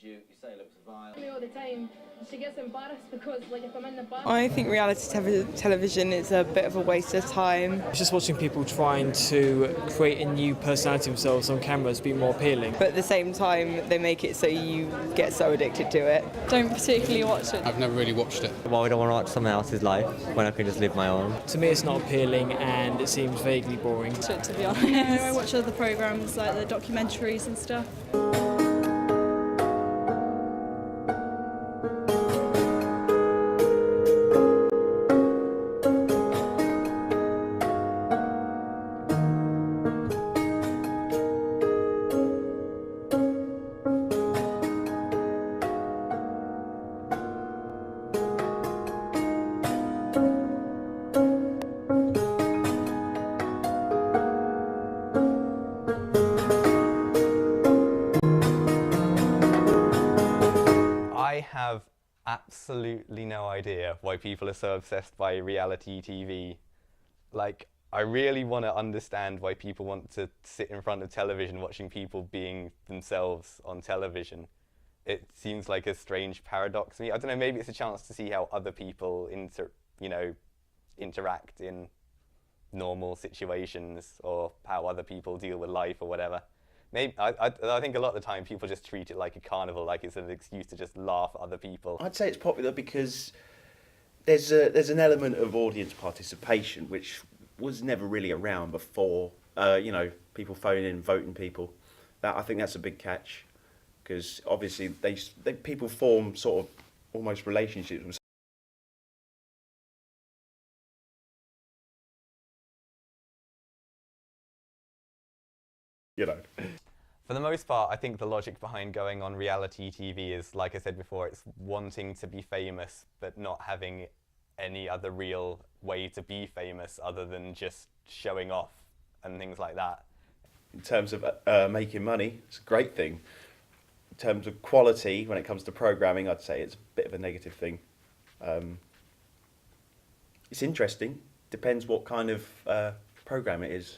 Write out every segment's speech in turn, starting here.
you say looks vile. Me all the time. She gets embarrassed because, like, if I'm in the bar. I think reality television is a bit of a waste of time. It's just watching people trying to create a new personality themselves on camera has been more appealing. But at the same time, they make it so you get so addicted to it. Don't particularly watch it. I've never really watched it. Why would I want to watch someone else's life when I can just live my own? To me, it's not appealing and it seems vaguely boring. To be honest. I watch other programmes like the documentaries and stuff. I have absolutely no idea why people are so obsessed by reality TV. Like, I really want to understand why people want to sit in front of television watching people being themselves on television. It seems like a strange paradox to me. I don't know, maybe it's a chance to see how other people interact in normal situations, or how other people deal with life or whatever. Maybe I think a lot of the time people just treat it like a carnival, like it's an excuse to just laugh at other people. I'd say it's popular because there's an element of audience participation which was never really around before. People phoning in, voting people. I think that's a big catch, because obviously people form sort of almost relationships with. For the most part, I think the logic behind going on reality TV is, like I said before, it's wanting to be famous, but not having any other real way to be famous other than just showing off and things like that. In terms of making money, it's a great thing. In terms of quality, when it comes to programming, I'd say it's a bit of a negative thing. It's interesting. Depends what kind of program it is.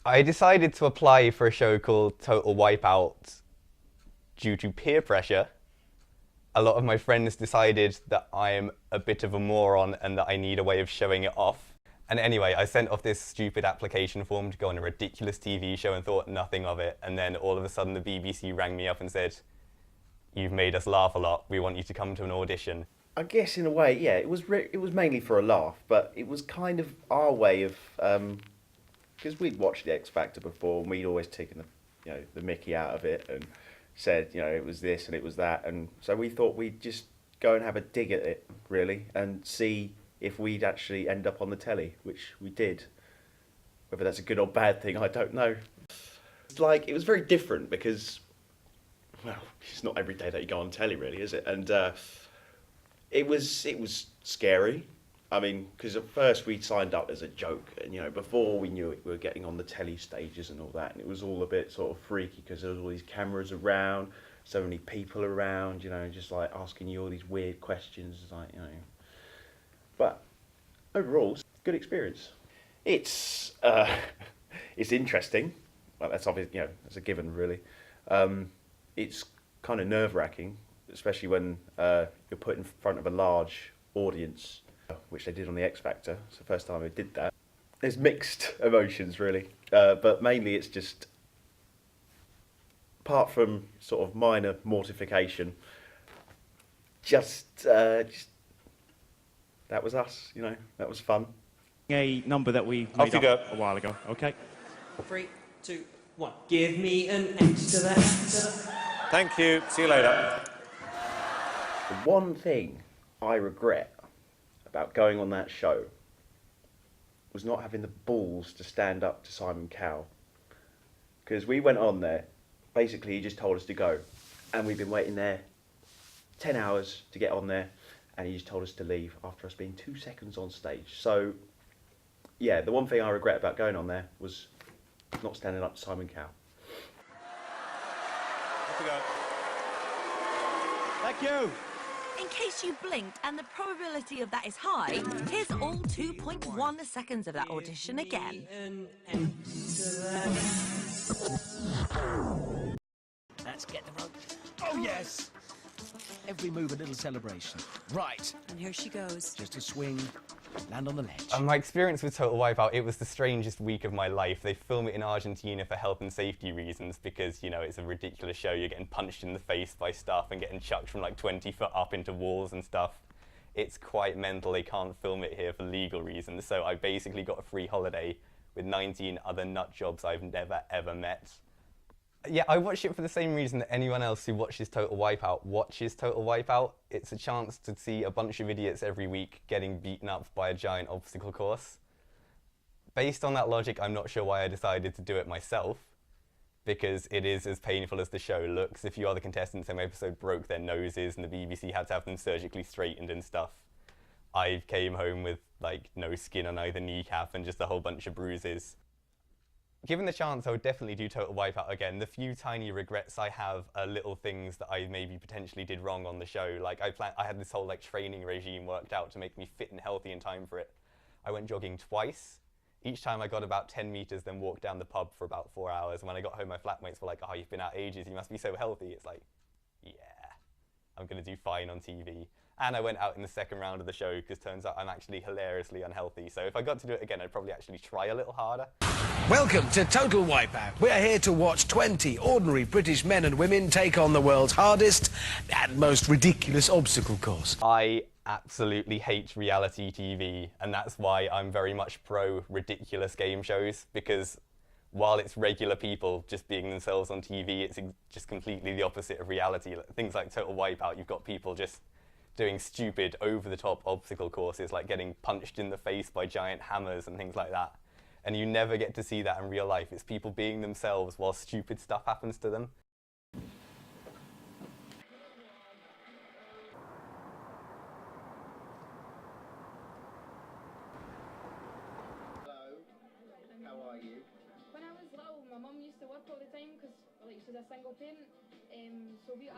I decided to apply for a show called Total Wipeout due to peer pressure. A lot of my friends decided that I'm a bit of a moron and that I need a way of showing it off. And anyway, I sent off this stupid application form to go on a ridiculous TV show and thought nothing of it. And then all of a sudden the BBC rang me up and said, "You've made us laugh a lot. We want you to come to an audition." I guess in a way, yeah, it was mainly for a laugh, but it was kind of our way of, because we'd watched the X Factor before and we'd always taken the Mickey out of it and said, it was this and it was that, and so we thought we'd just go and have a dig at it, really, and see if we'd actually end up on the telly, which we did. Whether that's a good or bad thing, I don't know. It was very different because, well, it's not every day that you go on telly, really, is it? And it was scary. I mean, because at first we signed up as a joke, and before we knew it, we were getting on the telly stages and all that, and it was all a bit sort of freaky because there was all these cameras around, so many people around, just like asking you all these weird questions, But overall, it's a good experience. It's interesting. Well, that's obvious, that's a given, really. It's kind of nerve-wracking, especially when you're put in front of a large audience, which they did on the X Factor. It's the first time they did that. there's mixed emotions really, but mainly it's just, apart from sort of minor mortification, just that was us, you know, that was fun. A number that we made up a while ago. Okay. 3, 2, 1. Give me an X to the actor. Thank you. See you later. The one thing I regret about going on that show was not having the balls to stand up to Simon Cowell. Because we went on there, basically he just told us to go. And we've been waiting there 10 hours to get on there, and he just told us to leave after us being 2 seconds on stage. So, yeah, the one thing I regret about going on there was not standing up to Simon Cowell. Off we go. Thank you. In case you blinked and the probability of that is high, here's all 2.1 seconds of that audition again. Let's get the rope. Oh, yes! Every move a little celebration. Right. And here she goes. Just a swing, land on the ledge. My experience with Total Wipeout, it was the strangest week of my life. They film it in Argentina for health and safety reasons because, you know, it's a ridiculous show. You're getting punched in the face by stuff and getting chucked from like 20 foot up into walls and stuff. It's quite mental. They can't film it here for legal reasons. So I basically got a free holiday with 19 other nut jobs I've never, ever met. Yeah, I watch it for the same reason that anyone else who watches Total Wipeout watches Total Wipeout. It's a chance to see a bunch of idiots every week getting beaten up by a giant obstacle course. Based on that logic, I'm not sure why I decided to do it myself, because it is as painful as the show looks. A few other contestants in my episode broke their noses and the BBC had to have them surgically straightened and stuff. I came home with like no skin on either kneecap and just a whole bunch of bruises. Given the chance, I would definitely do Total Wipeout again. The few tiny regrets I have are little things that I maybe potentially did wrong on the show. Like I had this whole like training regime worked out to make me fit and healthy in time for it. I went jogging twice. Each time I got about 10 meters, then walked down the pub for about 4 hours. And when I got home, my flatmates were like, "Oh, you've been out ages, you must be so healthy." It's like, yeah, I'm gonna do fine on TV. And I went out in the second round of the show because turns out I'm actually hilariously unhealthy. So if I got to do it again, I'd probably actually try a little harder. Welcome to Total Wipeout. We're here to watch 20 ordinary British men and women take on the world's hardest and most ridiculous obstacle course. I absolutely hate reality TV, and that's why I'm very much pro ridiculous game shows, because while it's regular people just being themselves on TV, it's just completely the opposite of reality. Things like Total Wipeout, you've got people just doing stupid, over-the-top obstacle courses, like getting punched in the face by giant hammers and things like that. And you never get to see that in real life. It's people being themselves while stupid stuff happens to them. Hello, how are you? When I was little, my mum used to work all the time because like, she's a single parent, so we